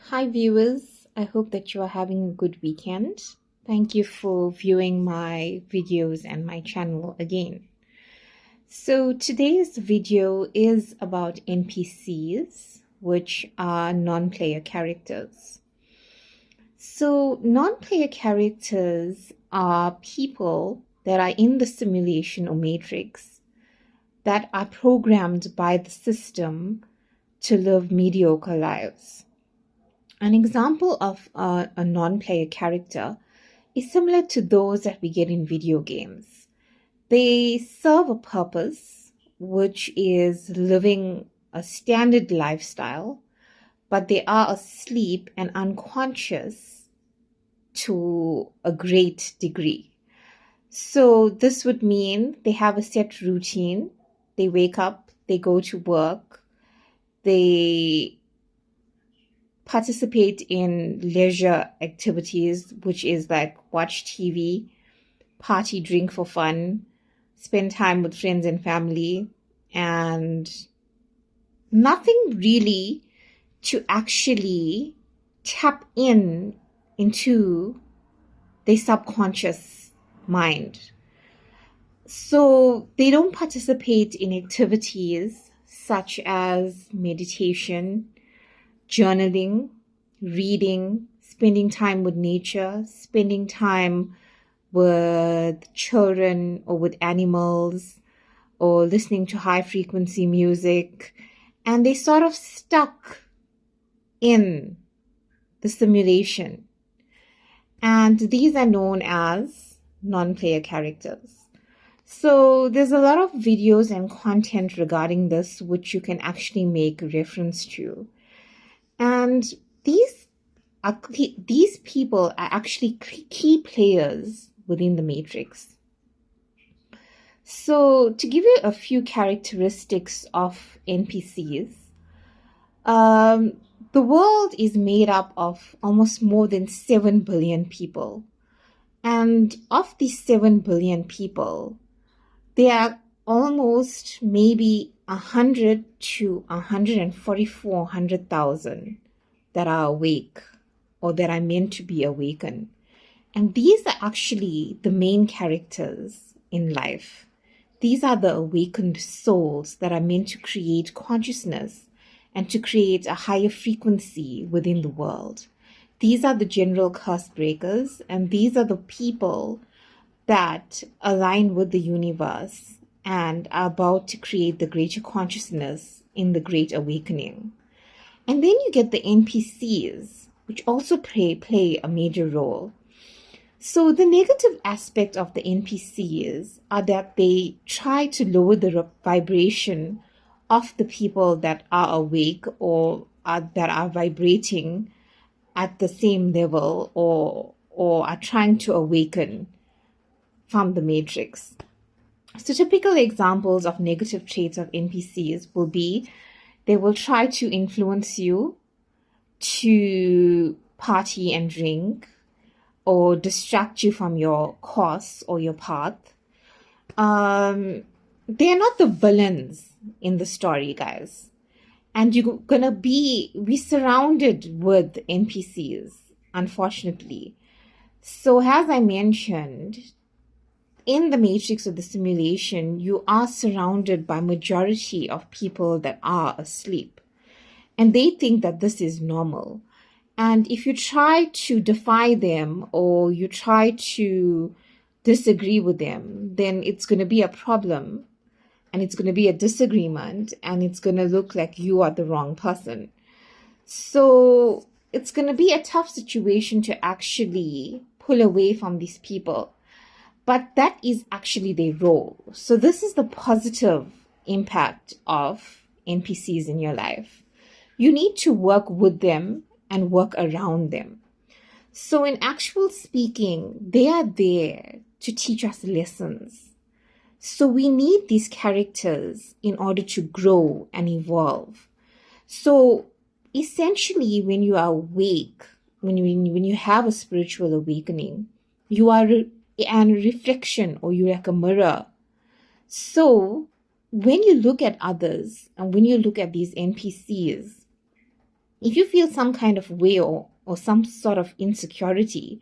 Hi, viewers. I hope that you are having a good weekend. Thank you for viewing my videos and my channel again. So, today's video is about NPCs, which are non player characters. So, non player characters are people that are in the simulation or matrix that are programmed by the system to live mediocre lives. An example of a non-player character is similar to those that we get in video games. They serve a purpose, which is living a standard lifestyle, but they are asleep and unconscious to a great degree. So this would mean they have a set routine. They wake up, they go to work, they participate in leisure activities, which is like watch TV, party, drink for fun, spend time with friends and family, and nothing really to actually tap into their subconscious mind. So they don't participate in activities such as meditation, journaling, reading, spending time with nature, spending time with children or with animals, or listening to high frequency music. And they sort of stuck in the simulation. And these are known as non-player characters. So there's a lot of videos and content regarding this, which you can actually make reference to. And these people are actually key players within the matrix. So to give you a few characteristics of NPCs, the world is made up of almost more than 7 billion people. And of these 7 billion people, there are almost maybe 100 to 144,000 that are awake or that are meant to be awakened. And these are actually the main characters in life. These are the awakened souls that are meant to create consciousness and to create a higher frequency within the world. These are the general curse breakers, and these are the people that align with the universe and are about to create the greater consciousness in the Great Awakening. And then you get the NPCs, which also play a major role. So the negative aspect of the NPCs are that they try to lower the vibration of the people that are awake or that are vibrating at the same level or are trying to awaken from the matrix. So typical examples of negative traits of NPCs will be they will try to influence you to party and drink or distract you from your course or your path. They're not the villains in the story, guys. And you're gonna be surrounded with NPCs, unfortunately. So as I mentioned, in the matrix of the simulation, you are surrounded by majority of people that are asleep. And they think that this is normal. And if you try to defy them or you try to disagree with them, then it's going to be a problem and it's going to be a disagreement and it's going to look like you are the wrong person. So it's going to be a tough situation to actually pull away from these people. But that is actually their role. So this is the positive impact of NPCs in your life. You need to work with them and work around them. So in actual speaking, they are there to teach us lessons. So we need these characters in order to grow and evolve. So essentially, when you are awake, when you have a spiritual awakening, you are a reflection, or you're like a mirror. So when you look at others and when you look at these NPCs, If you feel some kind of way or some sort of insecurity,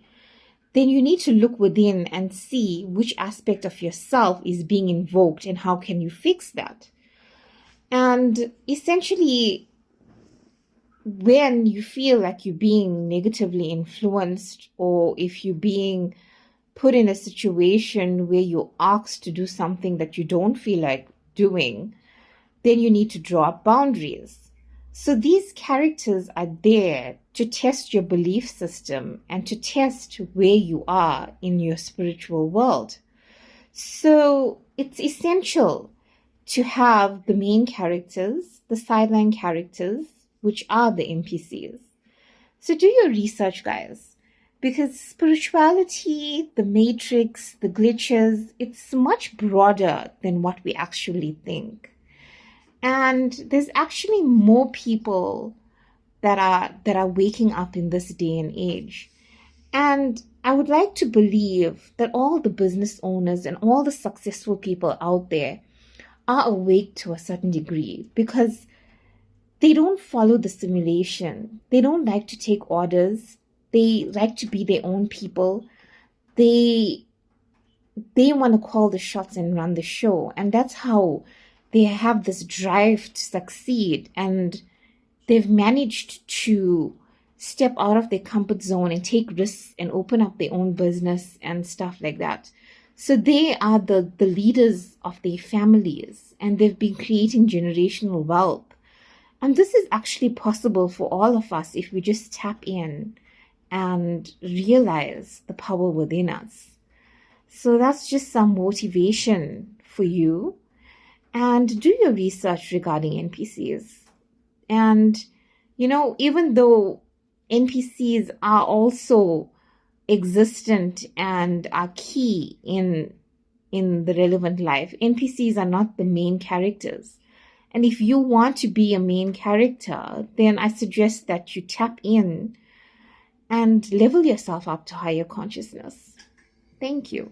then you need to look within and see which aspect of yourself is being invoked and how can you fix that. And essentially, when you feel like you're being negatively influenced, or if you're being put in a situation where you're asked to do something that you don't feel like doing, then you need to draw up boundaries. So these characters are there to test your belief system and to test where you are in your spiritual world. So it's essential to have the main characters, the sideline characters, which are the NPCs. So do your research, guys, because spirituality, the matrix, the glitches, it's much broader than what we actually think. And there's actually more people that are waking up in this day and age. And I would like to believe that all the business owners and all the successful people out there are awake to a certain degree, because they don't follow the simulation. They don't like to take orders. They like to be their own people. They want to call the shots and run the show. And that's how they have this drive to succeed. And they've managed to step out of their comfort zone and take risks and open up their own business and stuff like that. So they are the leaders of their families, and they've been creating generational wealth. And this is actually possible for all of us if we just tap in and realize the power within us. So that's just some motivation for you. And do your research regarding NPCs. And, even though NPCs are also existent and are key in the relevant life, NPCs are not the main characters. And if you want to be a main character, then I suggest that you tap in and level yourself up to higher consciousness. Thank you.